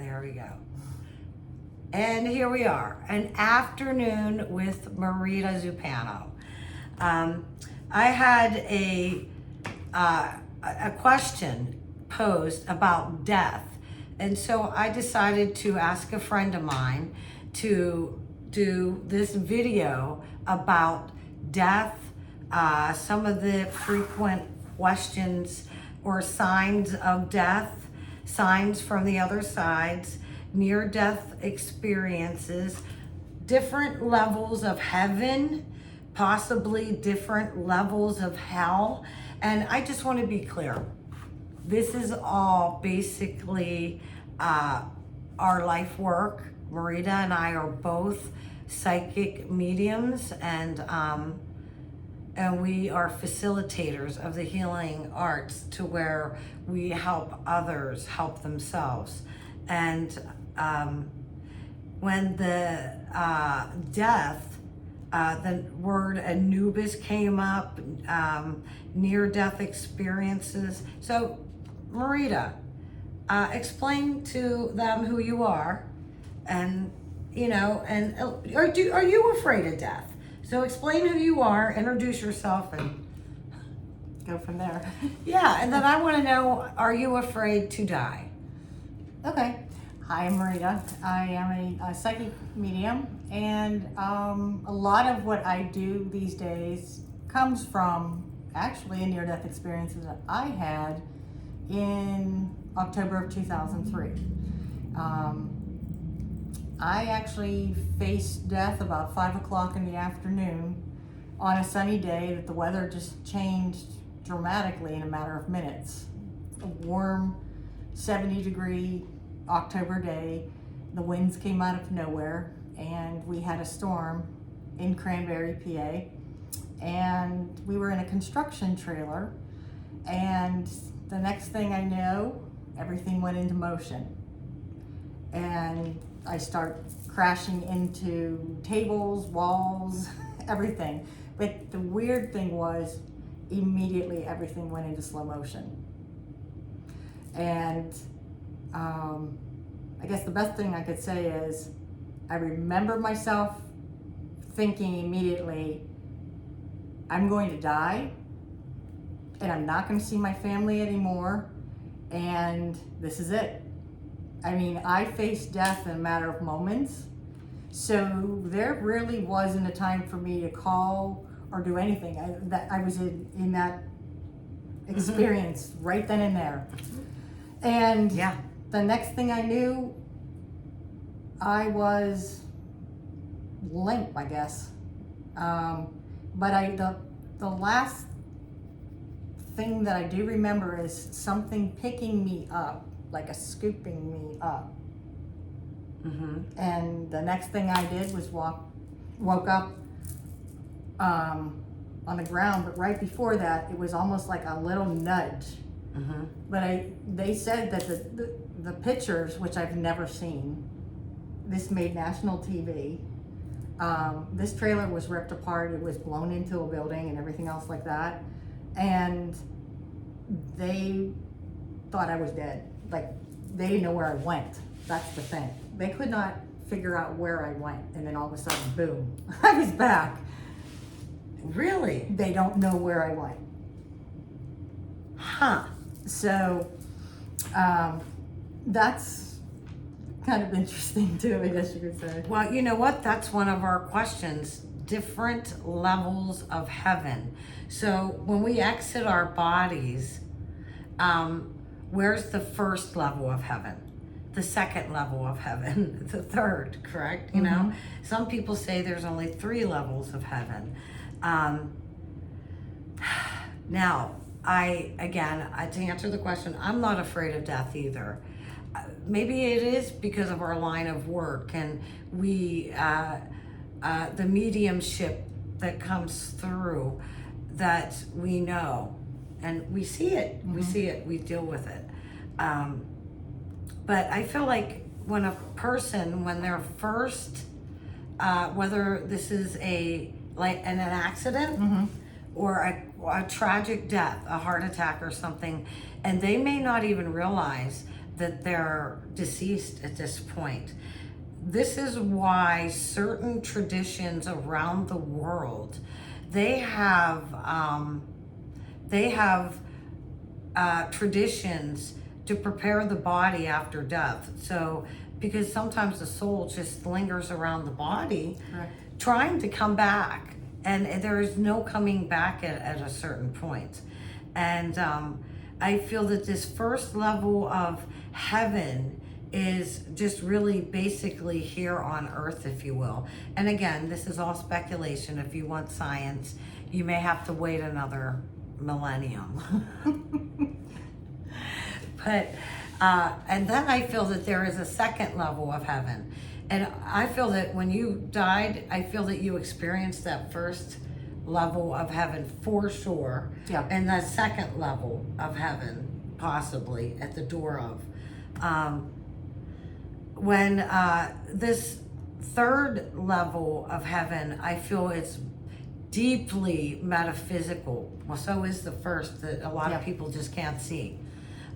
There we go. And here we are, an afternoon with Marita Zumpano. I had a question posed about death, and so I decided to ask a friend of mine to do this video about death, some of the frequent questions or signs of death, signs from the other sides, near-death experiences, different levels of heaven, possibly different levels of hell. And I just want to be clear, this is all basically our life work. Marita and I are both psychic mediums, and we are facilitators of the healing arts, to where we help others help themselves. And when the death, the word Anubis came up, near-death experiences. So, Marita, explain to them who you are, and and are you afraid of death? So explain who you are, introduce yourself, and go from there. Yeah, and then I want to know, are you afraid to die? Okay. Hi, I'm Marita. I am a psychic medium, and a lot of what I do these days comes from actually a near-death experience that I had in October of 2003. I actually faced death about 5 o'clock in the afternoon on a sunny day that the weather just changed dramatically in a matter of minutes. A warm 70-degree October day, the winds came out of nowhere, and we had a storm in Cranberry, PA, and we were in a construction trailer, and the next thing I know, everything went into motion, and I start crashing into tables, walls, everything. But the weird thing was, immediately everything went into slow motion. And I guess the best thing I could say is, I remember myself thinking immediately, I'm going to die, and I'm not going to see my family anymore, and this is it. I mean, I faced death in a matter of moments, so there really wasn't a time for me to call or do anything. I was in that experience right then and there. And yeah, the next thing I knew, I was limp, I guess. But the last thing that I do remember is something picking me up, like a scooping me up. And the next thing I did was woke up on the ground, but right before that, it was almost like a little nudge. But they said that the pictures, which I've never seen, this made national TV. This trailer was ripped apart, it was blown into a building and everything else like that. And they thought I was dead. Like, they didn't know where I went. That's the thing. They could not figure out where I went, and then all of a sudden, boom, I was back. Really? They don't know where I went. Huh. So, that's kind of interesting too, I guess you could say. Well, you know what? That's one of our questions. Different levels of heaven. So when we exit our bodies, where's the first level of heaven? The second level of heaven? The third, correct? You know? Some people say there's only 3 levels of heaven. Now, to answer the question, I'm not afraid of death either. Maybe it is because of our line of work, and we, the mediumship that comes through, that we know, and we see it, we deal with it. But I feel like when a person, when they're first, whether this is an accident or a tragic death, a heart attack or something, and they may not even realize that they're deceased at this point. This is why certain traditions around the world, they have traditions to prepare the body after death. So, because sometimes the soul just lingers around the body, Correct. trying to come back, and there is no coming back at a certain point. And I feel that this first level of heaven is just really basically here on earth, if you will. And again, this is all speculation. If you want science, you may have to wait another millennium. But and then I feel that there is a second level of heaven. And I feel that when you died, I feel that you experienced that first level of heaven for sure. Yeah. And that second level of heaven, possibly at the door of. When this third level of heaven, I feel it's deeply metaphysical. Well, so is the first, that a lot of people just can't see.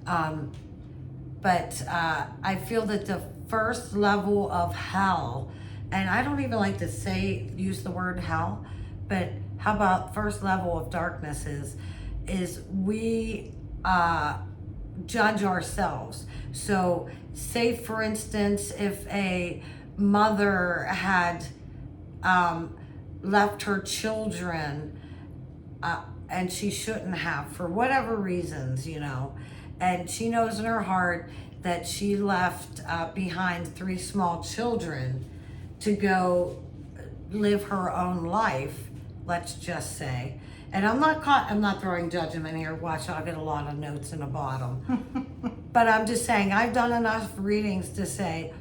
But I feel that the first level of hell, and I don't even like to use the word hell, but how about first level of darkness is we judge ourselves. So say for instance, if a mother had left her children and she shouldn't have, for whatever reasons, and she knows in her heart that she left behind 3 small children to go live her own life, let's just say. And I'm not throwing judgment here. Watch, I'll get a lot of notes in the bottom. But I'm just saying, I've done enough readings to say,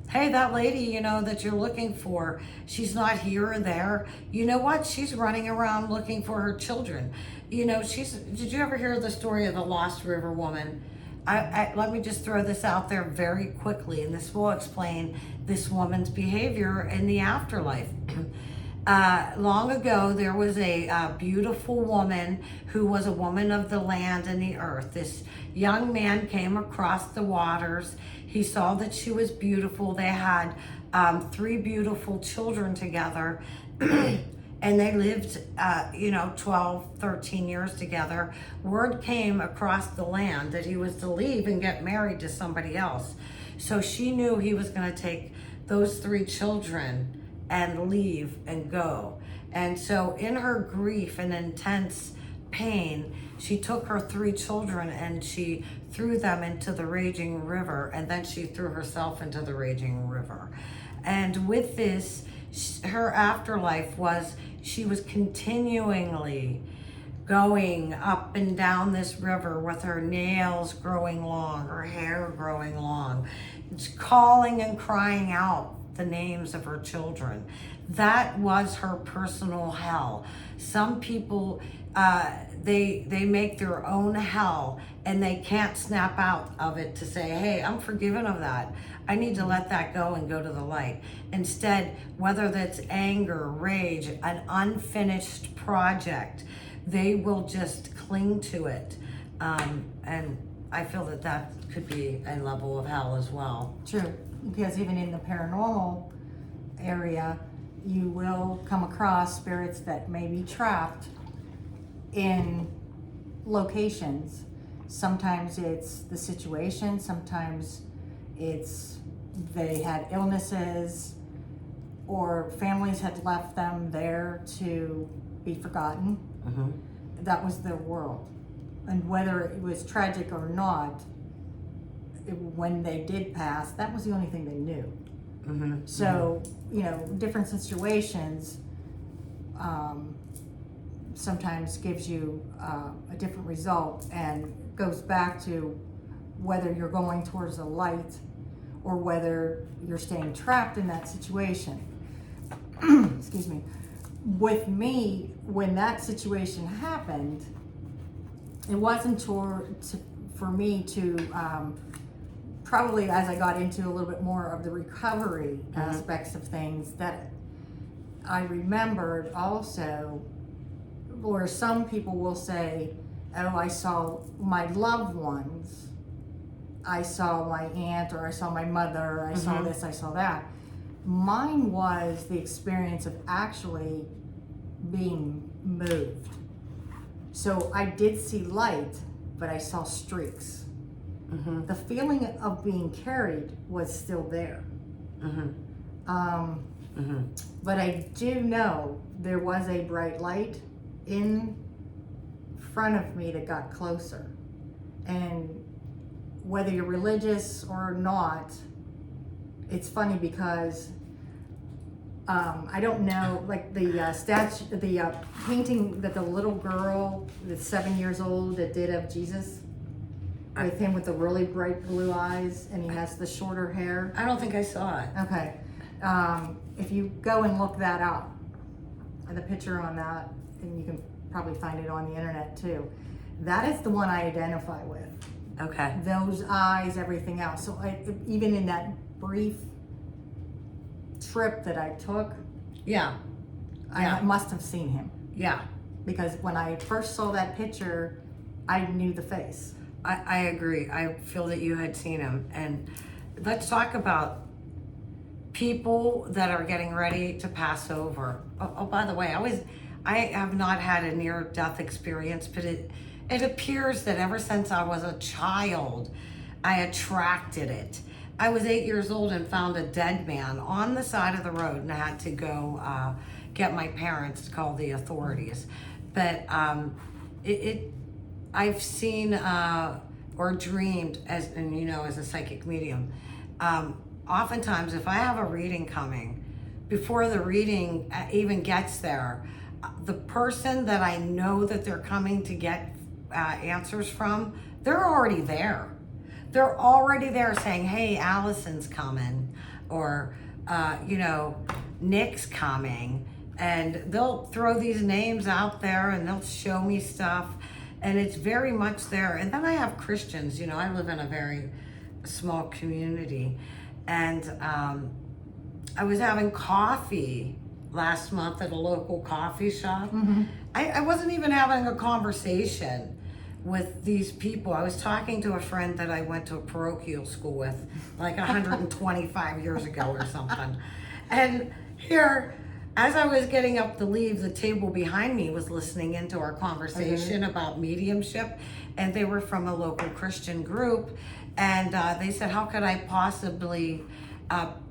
hey, that lady, that you're looking for, she's not here or there. You know what? She's running around looking for her children. Did you ever hear the story of the Lost River woman? Let me just throw this out there very quickly, and this will explain this woman's behavior in the afterlife. Long ago, there was a beautiful woman who was a woman of the land and the earth. This young man came across the waters. He saw that she was beautiful. They had 3 beautiful children together. And they lived, 12, 13 years together. Word came across the land that he was to leave and get married to somebody else. So she knew he was going to take those 3 children and leave and go. And so in her grief and intense pain, she took her 3 children and she threw them into the raging river, and then she threw herself into the raging river. And with this, her afterlife was, she was continually going up and down this river with her nails growing long, her hair growing long, calling and crying out the names of her children. That was her personal hell. Some people, they make their own hell and they can't snap out of it to say, hey, I'm forgiven of that. I need to let that go and go to the light. Instead, whether that's anger, rage, an unfinished project, they will just cling to it. And I feel that could be a level of hell as well. True, because even in the paranormal area, you will come across spirits that may be trapped in locations. Sometimes it's the situation, sometimes it's they had illnesses or families had left them there to be forgotten. Mm-hmm. That was their world. And whether it was tragic or not, when they did pass, that was the only thing they knew. Mm-hmm. So, different situations sometimes gives you a different result, and goes back to whether you're going towards the light or whether you're staying trapped in that situation. Excuse me. With me, when that situation happened, it wasn't for me to probably, as I got into a little bit more of the recovery aspects of things, that I remembered also, or some people will say, oh, I saw my loved ones I saw my aunt, or I saw my mother, or I saw Mhm. this, I saw that. Mine was the experience of actually being moved. So I did see light, but I saw streaks. Mhm. The feeling of being carried was still there. Mhm. Um, Mhm. but I do know there was a bright light in front of me that got closer. And whether you're religious or not, it's funny because I don't know, like the statue, the painting that the little girl that's 7 years old that did of Jesus, with him with the really bright blue eyes, and he has the shorter hair. I don't think I saw it. Okay. If you go and look that up, and the picture on that, and you can probably find it on the internet too, that is the one I identify with. Okay. Those eyes, everything else. So even in that brief trip that I took, Yeah. I must have seen him. Yeah. Because when I first saw that picture, I knew the face. I agree. I feel that you had seen him. And let's talk about people that are getting ready to pass over. Oh, by the way, I have not had a near-death experience, but it appears that ever since I was a child, I attracted it. I was 8 years old and found a dead man on the side of the road, and I had to go get my parents to call the authorities. But I've seen or dreamed as a psychic medium. Oftentimes, if I have a reading coming, before the reading even gets there, the person that I know that they're coming to get answers from, they're already there. They're already there saying, hey, Allison's coming, or, Nick's coming. And they'll throw these names out there and they'll show me stuff. And it's very much there. And then I have Christians, I live in a very small community. And I was having coffee last month at a local coffee shop. Mm-hmm. I wasn't even having a conversation with these people. I was talking to a friend that I went to a parochial school with like 125 years ago or something. And here, as I was getting up to leave, the table behind me was listening into our conversation about mediumship, and they were from a local Christian group. And they said, how could I possibly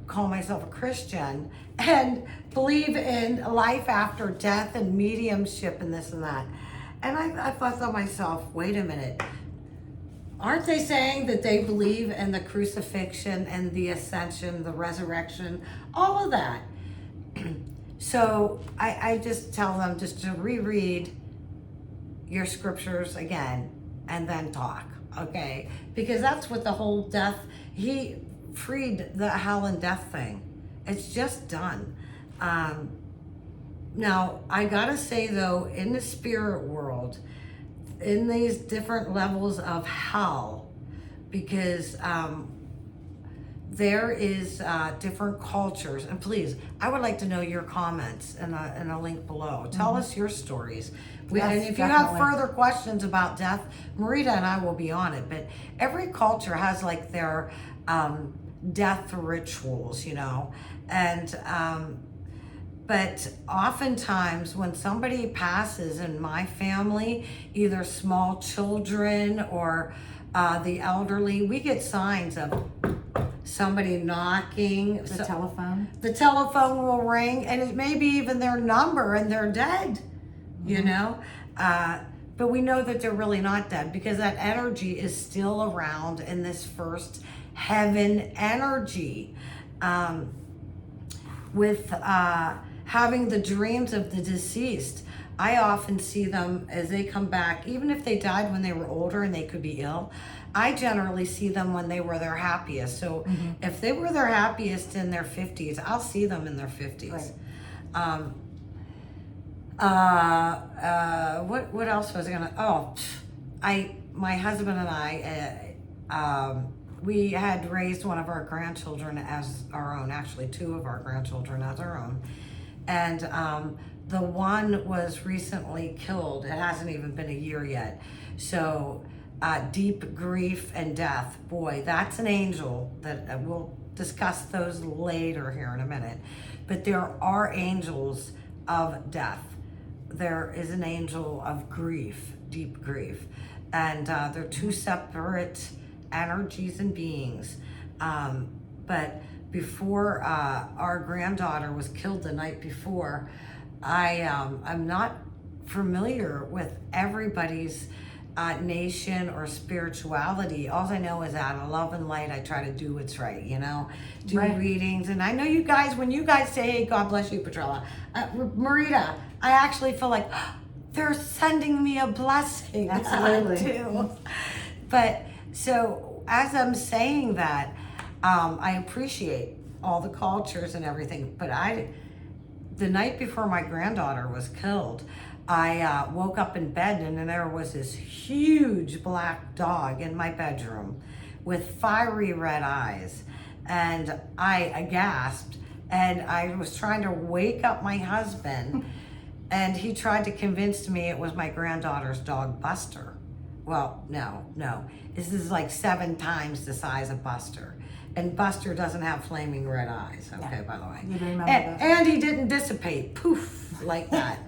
call myself a Christian and believe in life after death and mediumship and this and that? And I thought to myself, wait a minute. Aren't they saying that they believe in the crucifixion and the ascension, the resurrection, all of that? So I just tell them just to reread your scriptures again and then talk, okay? Because that's what the whole death, he freed the hell and death thing. It's just done. Now, I gotta say though, in the spirit world, in these different levels of hell, because there is different cultures, and please, I would like to know your comments in a link below. Tell us your stories. Yes, And if you definitely. have further questions about death, Marita and I will be on it. But every culture has like their death rituals, and but oftentimes when somebody passes in my family, either small children or the elderly, we get signs of somebody knocking. The telephone. The telephone will ring, and it may be even their number, and they're dead, but we know that they're really not dead because that energy is still around in this first heaven energy. With having the dreams of the deceased, I often see them as they come back, even if they died when they were older and they could be ill. I generally see them when they were their happiest. So if they were their happiest in their 50s, I'll see them in their 50s. Right. What else was I gonna? My husband and I, we had raised one of our grandchildren as our own. Actually, two of our grandchildren as our own, and the one was recently killed. It hasn't even been a year yet. So deep grief and death. Boy, that's an angel that we'll discuss those later here in a minute. But there are angels of death. There is an angel of grief, deep grief. And they're two separate energies and beings. But before our granddaughter was killed the night before, I'm not familiar with everybody's nation or spirituality. All I know is that in love and light, I try to do what's right, do Right. readings. And I know you guys, when you guys say, hey, God bless you, Petrella, Marita, I actually feel like they're sending me a blessing. Absolutely. Too. But so as I'm saying that, I appreciate all the cultures and everything, but the night before my granddaughter was killed, I woke up in bed and then there was this huge black dog in my bedroom with fiery red eyes. And I gasped, and I was trying to wake up my husband, and he tried to convince me it was my granddaughter's dog, Buster. Well, no. This is like 7 times the size of Buster. And Buster doesn't have flaming red eyes, okay, by the way. You remember that. And he didn't dissipate, poof, like that,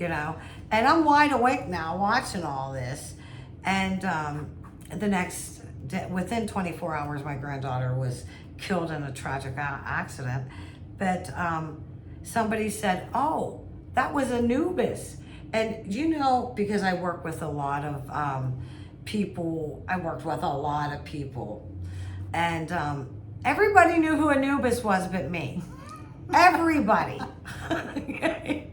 And I'm wide awake now watching all this. And the next day, within 24 hours, my granddaughter was killed in a tragic accident. But somebody said, oh, that was Anubis. And because I work with a lot of people, and everybody knew who Anubis was but me. Everybody. Okay.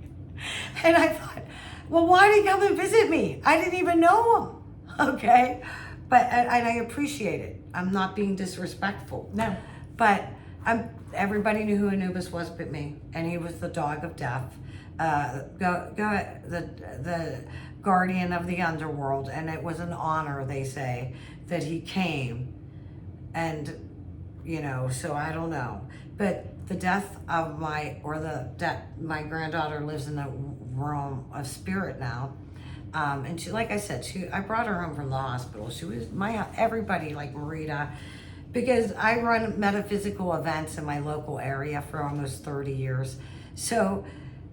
And I thought, well, why did he come and visit me? I didn't even know him. Okay. But and I appreciate it. I'm not being disrespectful. No. But everybody knew who Anubis was but me. And he was the dog of death. The guardian of the underworld. And it was an honor, they say, that he came. And so I don't know, but the death of my granddaughter lives in the realm of spirit now, and she, like I said, I brought her home from the hospital. She was everybody like Marita, because I run metaphysical events in my local area for almost 30 years, so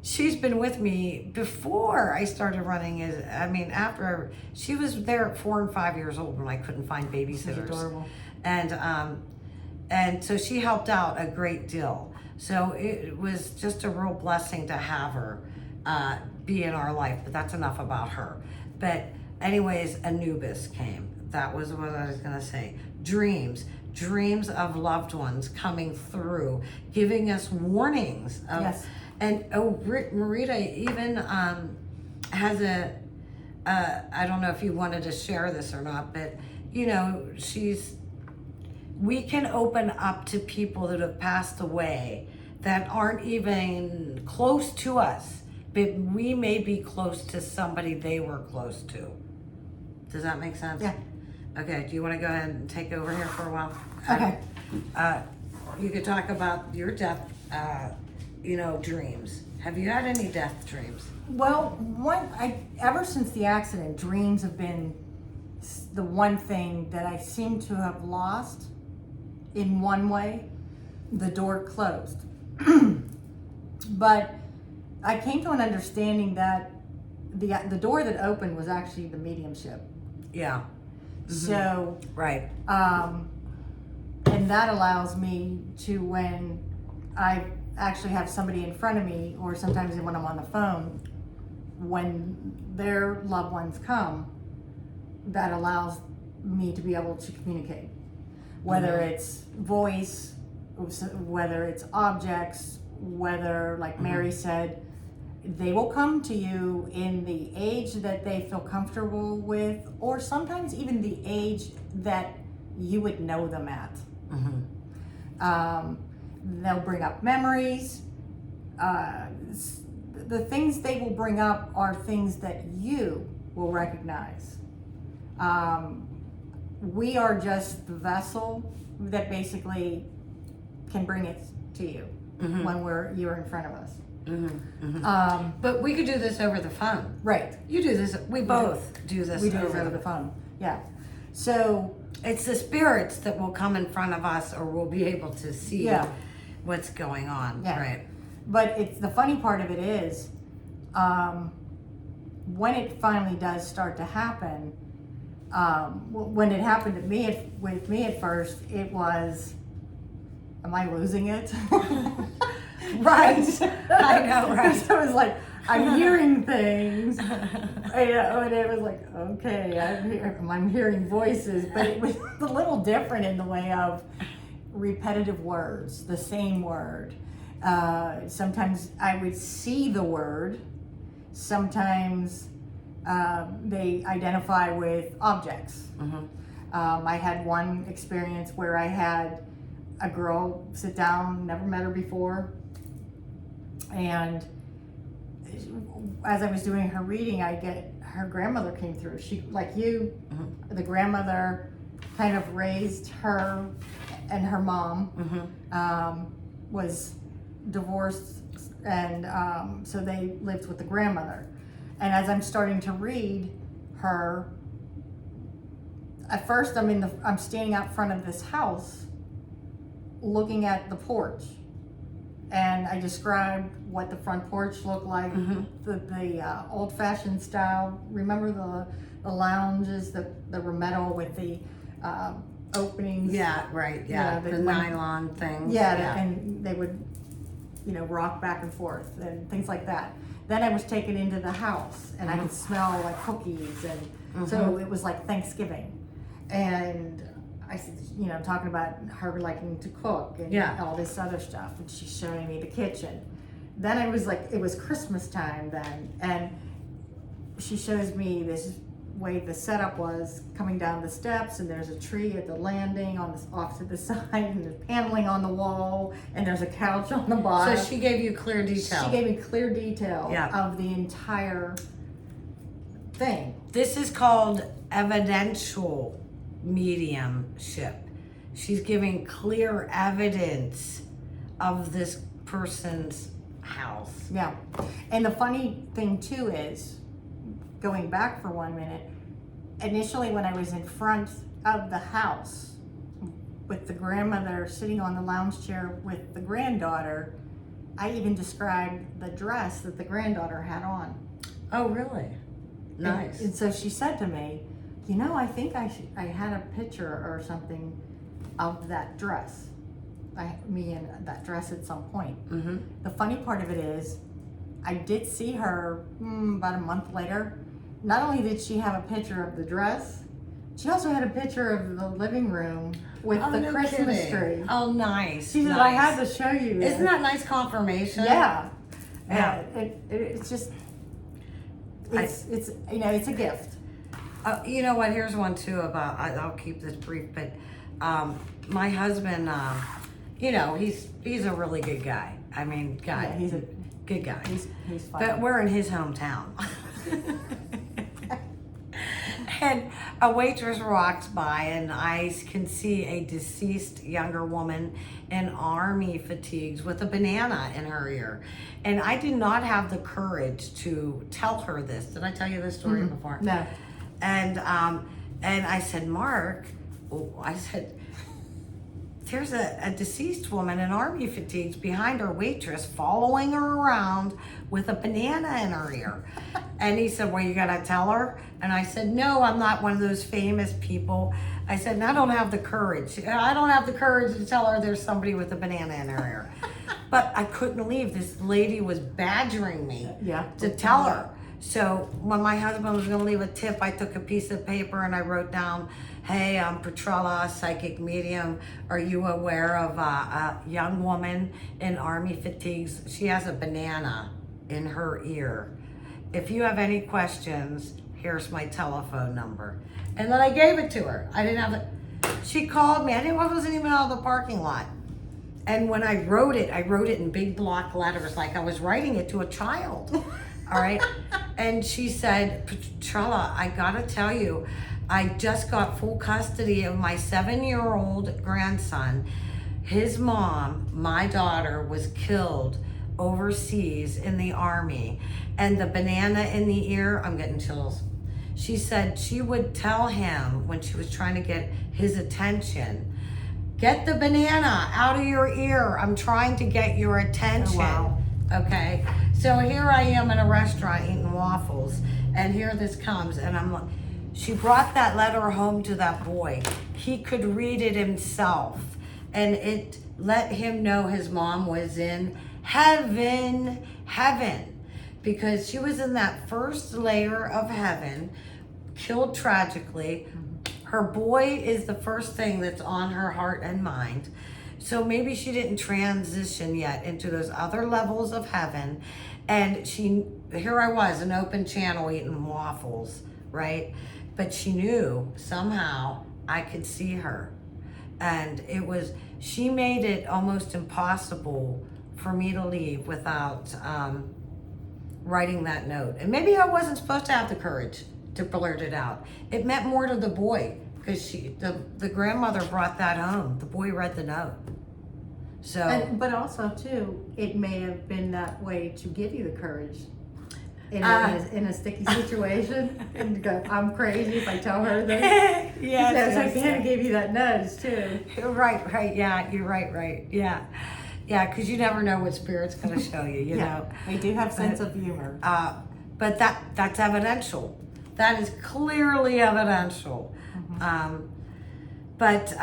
she's been with me before I started running. After she was there at 4 and 5 years old when I couldn't find babysitters. That's adorable. And so she helped out a great deal. So it was just a real blessing to have her be in our life, but that's enough about her. But anyways, Anubis came. That was what I was gonna say. Dreams of loved ones coming through, giving us warnings. Yes. And Marita even has I don't know if you wanted to share this or not, but we can open up to people that have passed away that aren't even close to us, but we may be close to somebody they were close to. Does that make sense? Yeah. Okay, do you want to go ahead and take over here for a while? Okay. You could talk about your death, dreams. Have you had any death dreams? Well, ever since the accident, dreams have been the one thing that I seem to have lost in one way. The door closed. But I came to an understanding that the door that opened was actually the mediumship. Yeah. So, Right. and that allows me to, when I actually have somebody in front of me, or sometimes when I'm on the phone, when their loved ones come, that allows me to be able to communicate. Whether it's voice, whether it's objects, whether, like Mary said, they will come to you in the age that they feel comfortable with, or sometimes even the age that you would know them at. They'll bring up memories. The things they will bring up are things that you will recognize. We are just the vessel that basically can bring it to you when you're in front of us. But we could do this over the phone. Right. You do this. We both do this. We do this over the phone. Yeah. So It's the spirits that will come in front of us, or we'll be able to see Yeah. what's going on. Yeah. Right. But it's the funny part of it is, when it finally does start to happen, when it happened to me, with me at first, it was, am I losing it? Right. I know, right. So it was like, I'm hearing things, and it was like, okay, I'm hearing voices, but it was a little different in the way of repetitive words, the same word. Sometimes I would see the word. Sometimes they identify with objects. I had one experience where I had a girl sit down, never met her before, and as I was doing her reading, her grandmother came through. She, like you, the grandmother kind of raised her, and her mom was divorced, and so they lived with the grandmother. And as I'm starting to read her, at first I'm standing out front of this house looking at the porch, and I described what the front porch looked like, the old-fashioned style. Remember the lounges that were metal with the openings? Yeah, right, yeah. The nylon things. Yeah, and they would, rock back and forth and things like that. Then I was taken into the house, and I could smell like cookies, and so it was like Thanksgiving. And I said, talking about her liking to cook and all this other stuff, and she's showing me the kitchen. Then I was like, it was Christmas time then, and she shows me this way the setup was, coming down the steps, and there's a tree at the landing off to the side, and there's paneling on the wall, and there's a couch on the bottom. So she gave you clear detail. She gave me clear detail of the entire thing. This is called evidential mediumship. She's giving clear evidence of this person's house. Yeah. And the funny thing too is, going back for 1 minute, initially when I was in front of the house with the grandmother sitting on the lounge chair with the granddaughter, I even described the dress that the granddaughter had on. Oh, really? Nice. And so she said to me, I think I had a picture or something of that dress. Me in that dress at some point. The funny part of it is, I did see her about a month later. Not only did she have a picture of the dress, she also had a picture of the living room with the Christmas tree. Oh, nice. She said, I had to show you this. Isn't that nice confirmation? Yeah. Yeah. It's just, it's a gift. You know what? Here's one too about. I'll keep this brief, but my husband, he's a really good guy. I mean, He's a good guy. He's fine. But we're in his hometown. And a waitress walks by, and I can see a deceased younger woman in army fatigues with a banana in her ear. And I did not have the courage to tell her this. Did I tell you this story before? No. And I said, Mark, there's a deceased woman in army fatigues behind our waitress, following her around with a banana in her ear. And he said, well, you gotta tell her? And I said, no, I'm not one of those famous people. I said, and I don't have the courage. I don't have the courage to tell her there's somebody with a banana in her ear. But I couldn't leave. This lady was badgering me to tell her. So when my husband was gonna leave a tip, I took a piece of paper and I wrote down, hey, I'm Petrella, psychic medium. Are you aware of a young woman in army fatigues? She has a banana in her ear. If you have any questions, here's my telephone number. And then I gave it to her. I didn't have it. She called me. I wasn't even out of the parking lot. And when I wrote it in big block letters, like I was writing it to a child. All right. And she said, Petrella, I gotta tell you, I just got full custody of my 7-year-old grandson. His mom, my daughter, was killed overseas in the army. And the banana in the ear, I'm getting chills. she said she would tell him when she was trying to get his attention, get the banana out of your ear. I'm trying to get your attention. Oh, wow. Okay. So here I am in a restaurant eating waffles, and here this comes, and I'm like, she brought that letter home to that boy. He could read it himself, and it let him know his mom was in heaven, because she was in that first layer of heaven, killed tragically. Her boy is the first thing that's on her heart and mind. So maybe she didn't transition yet into those other levels of heaven. And here I was, an open channel eating waffles, right? But she knew somehow I could see her. And she made it almost impossible for me to leave without writing that note. And maybe I wasn't supposed to have the courage to blurt it out. It meant more to the boy, because the grandmother brought that home. The boy read the note. So, But also too, it may have been that way to give you the courage in a sticky situation. And go, I'm crazy if I tell her this. yes, So I kind of gave you that nudge too. Right. Yeah, you're right. Yeah, because you never know what Spirit's going to show you. You know, they do have sense of humor. But that's evidential. That is clearly evidential. But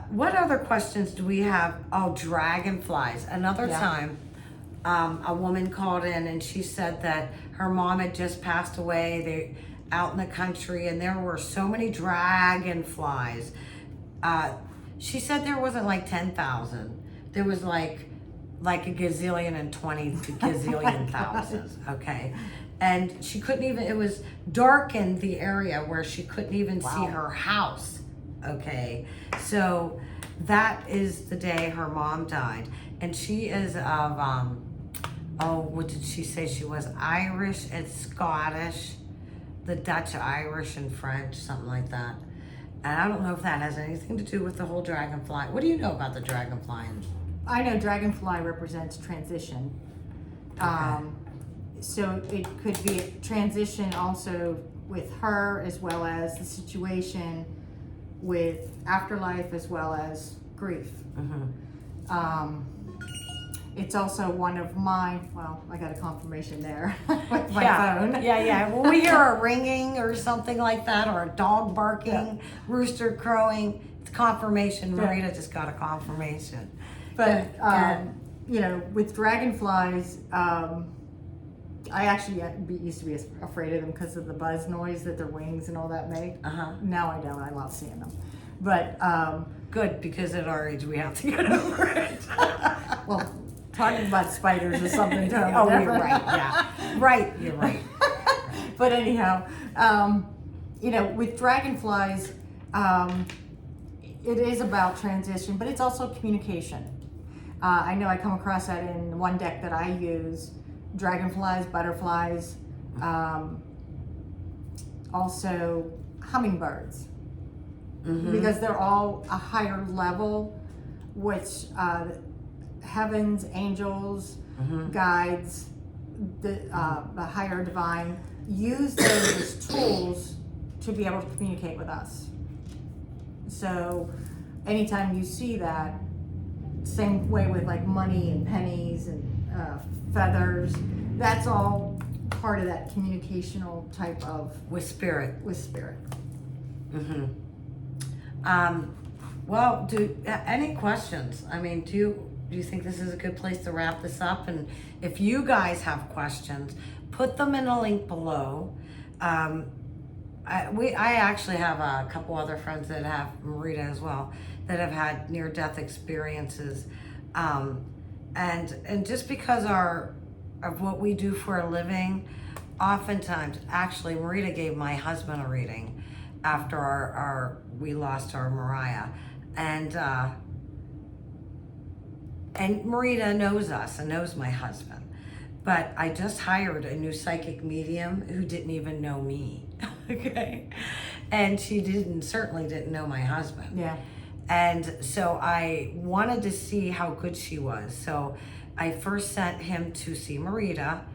what other questions do we have? Oh, dragonflies. Another time, a woman called in and she said that her mom had just passed away. They out in the country, and there were so many dragonflies. She said there wasn't like 10,000. There was like a gazillion and 20 gazillion thousands. Okay. And she couldn't even, it was dark in the area where she couldn't even see her house. Okay. So that is the day her mom died. And she is of, what did she say? She was Irish and Scottish, the Dutch, Irish, and French, something like that. And I don't know if that has anything to do with the whole dragonfly. What do you know about the dragonfly? I know dragonfly represents transition. Okay. So it could be a transition also with her, as well as the situation with afterlife, as well as grief. It's also one of mine. Well, I got a confirmation there with my phone. Yeah. When we hear a ringing or something like that, or a dog barking, rooster crowing, it's confirmation. Marita just got a confirmation. But with dragonflies, I actually used to be afraid of them because of the buzz noise that their wings and all that make. Now I don't. I love seeing them. But good, because at our age we have to get over it. Well, talking about spiders is something totally Oh, different. you're right. Yeah, right. You're right. But anyhow, with dragonflies, it is about transition, but it's also communication. I know I come across that in one deck that I use. Dragonflies, butterflies, also hummingbirds, because they're all a higher level, which heavens, angels, guides, the higher divine use those as tools to be able to communicate with us. So anytime you see that, same way with like money and pennies and feathers, that's all part of that communicational type of With spirit. Well, any questions? I mean, do you think this is a good place to wrap this up? And if you guys have questions, put them in a link below. I actually have a couple other friends that have, Marita as well, that have had near-death experiences. And just because of what we do for a living, oftentimes, actually, Marita gave my husband a reading after we lost our Mariah. And Marita knows us and knows my husband. But I just hired a new psychic medium who didn't even know me. Okay? And she certainly didn't know my husband. Yeah. And so I wanted to see how good she was. So I first sent him to see Marita,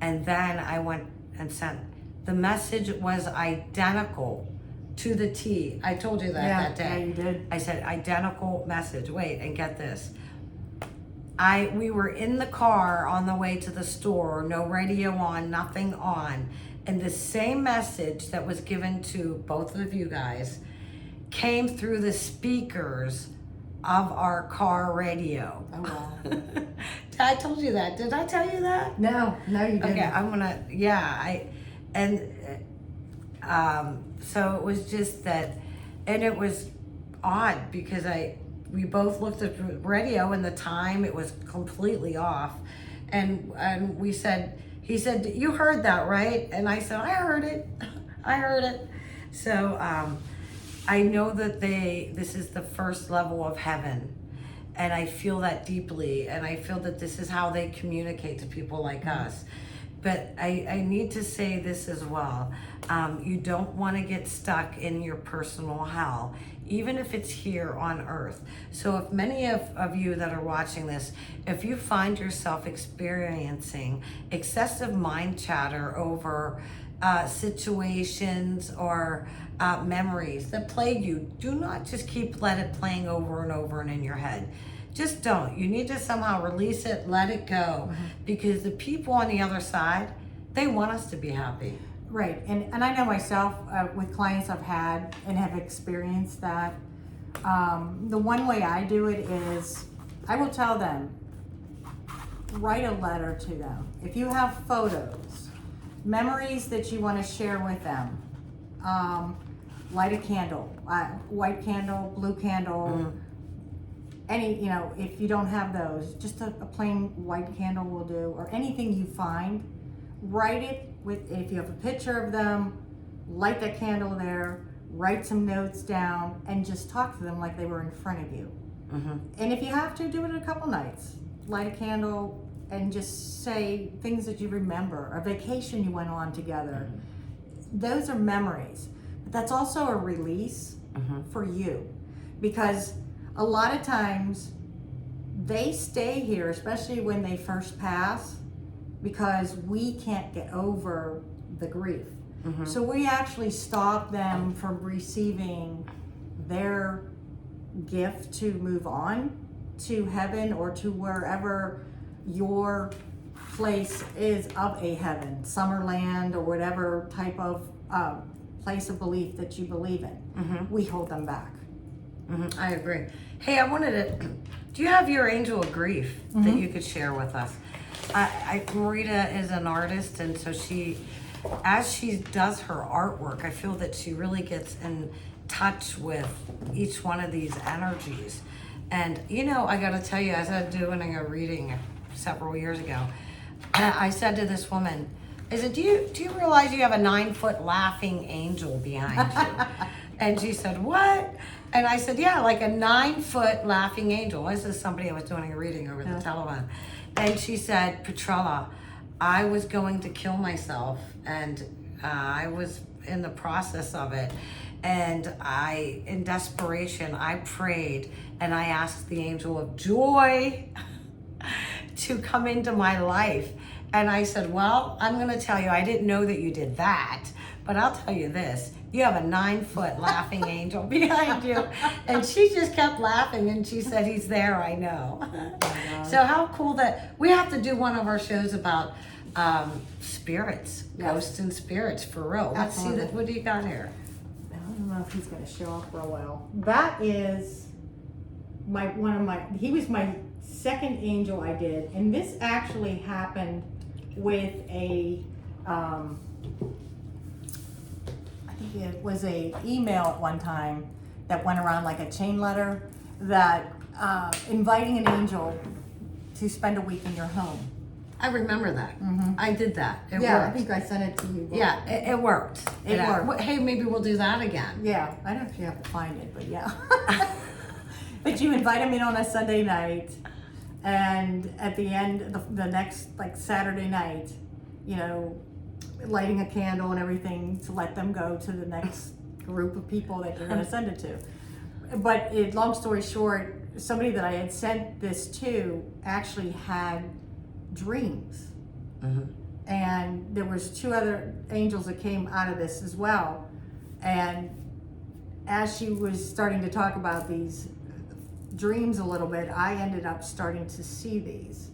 and then I went and sent the message was identical to the T. I told you that day. Yeah, you did. I said identical message. Wait, and get this. We were in the car on the way to the store, no radio on, nothing on, and the same message that was given to both of you guys came through the speakers of our car radio. Oh, wow. I told you that. Did I tell you that? No, you didn't. Okay, I'm gonna, so it was just that, and it was odd because we both looked at the radio and the time, it was completely off. And he said, you heard that, right? And I said, I heard it. I heard it. So I know that this is the first level of heaven. And I feel that deeply. And I feel that this is how they communicate to people like us. But I need to say this as well. You don't want to get stuck in your personal hell, even if it's here on earth. So if many of you that are watching this, if you find yourself experiencing excessive mind chatter over situations or memories that plague you, do not just let it playing over and over and in your head. Just don't. You need to somehow release it, let it go, because the people on the other side, they want us to be happy. Right, and I know myself with clients I've had and have experienced that. The one way I do it is I will tell them, write a letter to them. If you have photos, memories that you want to share with them, light a candle, white candle, blue candle, any, if you don't have those, just a plain white candle will do, or anything you find, write it with, if you have a picture of them, light that candle there, write some notes down, and just talk to them like they were in front of you. And if you have to, do it in a couple nights. Light a candle and just say things that you remember, a vacation you went on together. Those are memories. But that's also a release for you, because a lot of times they stay here, especially when they first pass, because we can't get over the grief. So we actually stop them from receiving their gift to move on to heaven or to wherever your place is of a heaven, Summerland, or whatever type of place of belief that you believe in. We hold them back. I agree. Hey, I wanted to, do you have your angel of grief that you could share with us? Marita is an artist, and so as she does her artwork, I feel that she really gets in touch with each one of these energies. And I gotta tell you, as I was doing a reading several years ago, I said to this woman, I said, do you realize you have a 9-foot laughing angel behind you? And she said, what? And I said, yeah, like a 9-foot laughing angel. This is somebody I was doing a reading over the telephone. And she said, Petrella, I was going to kill myself, and I was in the process of it. And in desperation, I prayed and I asked the angel of joy to come into my life. And I said, well, I'm going to tell you, I didn't know that you did that, but I'll tell you this. You have a 9-foot laughing angel behind you. And she just kept laughing, and she said, he's there, I know. So how cool that we have to do one of our shows about spirits, ghosts and spirits, for real. Let's see that. What do you got here? I don't know if he's going to show up real well. That is he was my second angel I did. And this actually happened with I think it was a email at one time that went around like a chain letter that inviting an angel to spend a week in your home. I remember that. I did that. It Yeah, worked. I think I sent it to you. Yeah, it worked. It worked. Hey, maybe we'll do that again. Yeah, I don't know if you have to find it, but yeah. But you invite them in on a Sunday night, and at the end, the next Saturday night, lighting a candle and everything to let them go to the next group of people that you're going to send it to. But long story short, somebody that I had sent this to actually had dreams. and there was 2 other angels that came out of this as well. And as she was starting to talk about these dreams a little bit, I ended up starting to see these,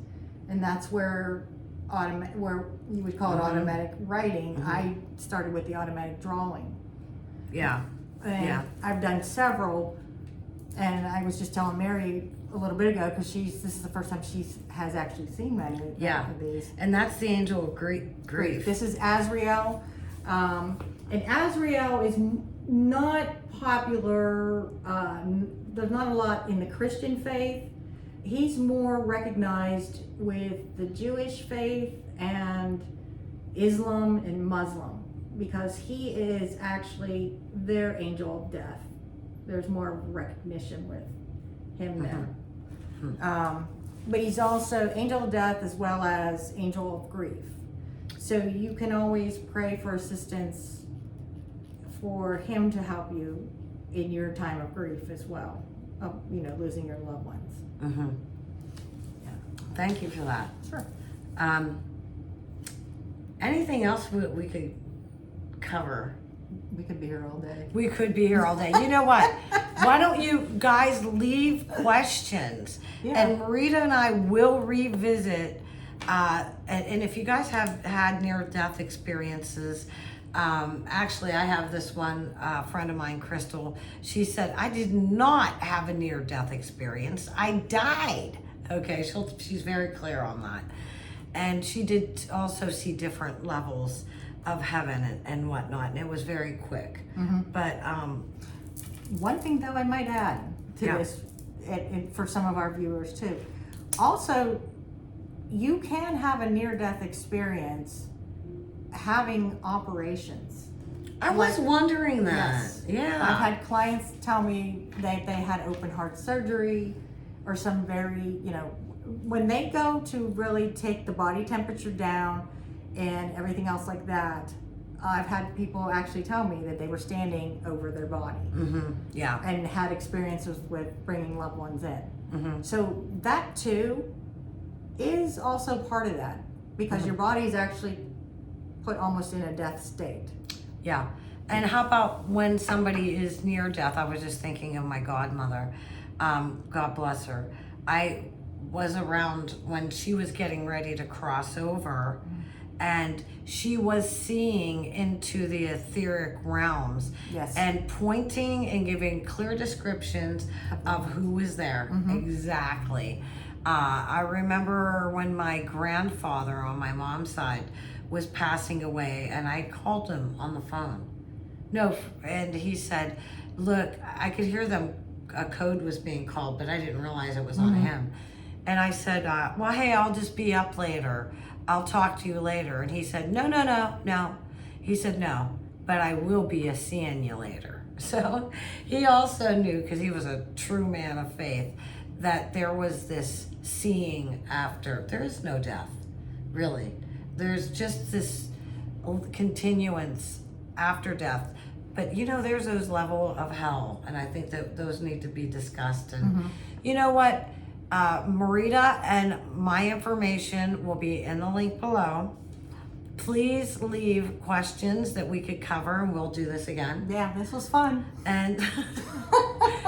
and that's where where you would call it automatic writing. I started with the automatic drawing. Yeah. And I've done several, and I was just telling Mary a little bit ago, because this is the first time she has actually seen many of these. And that's the angel of grief. This is Azrael, and Azrael is not popular. There's not a lot in the Christian faith. He's more recognized with the Jewish faith and Islam and Muslim, because he is actually their angel of death. There's more recognition with him there. But he's also angel of death as well as angel of grief. So you can always pray for assistance for him to help you in your time of grief as well, of losing your loved ones. Thank you for that. Sure. Anything else we could cover? We could be here all day. We could be here all day. You know what? Why don't you guys leave questions? And Marita and I will revisit. And if you guys have had near-death experiences, actually, I have this one friend of mine, Crystal. She said, I did not have a near-death experience. I died. Okay, she's very clear on that. And she did also see different levels of heaven and whatnot, and it was very quick. But one thing, though, I might add to this, and for some of our viewers too. Also, you can have a near-death experience having operations. I was wondering that. Yes. Yeah. I've had clients tell me that they had open heart surgery, or some very, when they go to really take the body temperature down and everything else like that, I've had people actually tell me that they were standing over their body. Yeah. And had experiences with bringing loved ones in. So that too is also part of that, because your body is actually put almost in a death state. Yeah. And how about when somebody is near death? I was just thinking of my godmother. God bless her. I was around when she was getting ready to cross over, and she was seeing into the etheric realms. Yes. And pointing and giving clear descriptions of who was there. Exactly. I remember when my grandfather on my mom's side was passing away, and I called him on the phone. And he said, look, I could hear them, a code was being called, but I didn't realize it was on him. And I said, well, hey, I'll just be up later. I'll talk to you later. And he said, no. He said, no, but I will be seeing you later. So he also knew, because he was a true man of faith, that there was this seeing after. There is no death, really. There's just this continuance after death. But there's those level of hell, and I think that those need to be discussed. And you know what? Marita and my information will be in the link below. Please leave questions that we could cover, and we'll do this again. Yeah, this was fun. And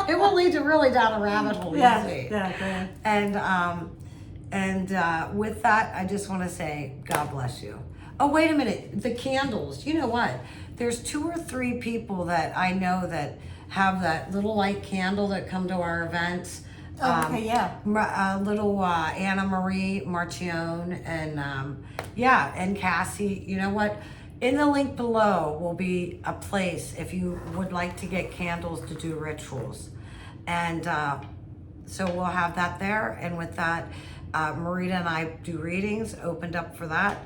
it will lead to really down a rabbit hole. Yeah. And with that, I just want to say, God bless you. Oh, wait a minute. The candles. You know what? There's 2 or 3 people that I know that have that little light candle that come to our events. Little Anna Marie Marchione and Cassie. You know what? In the link below will be a place if you would like to get candles to do rituals. And so we'll have that there. And with that, Marita and I do readings, opened up for that.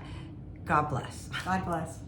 God bless. God bless.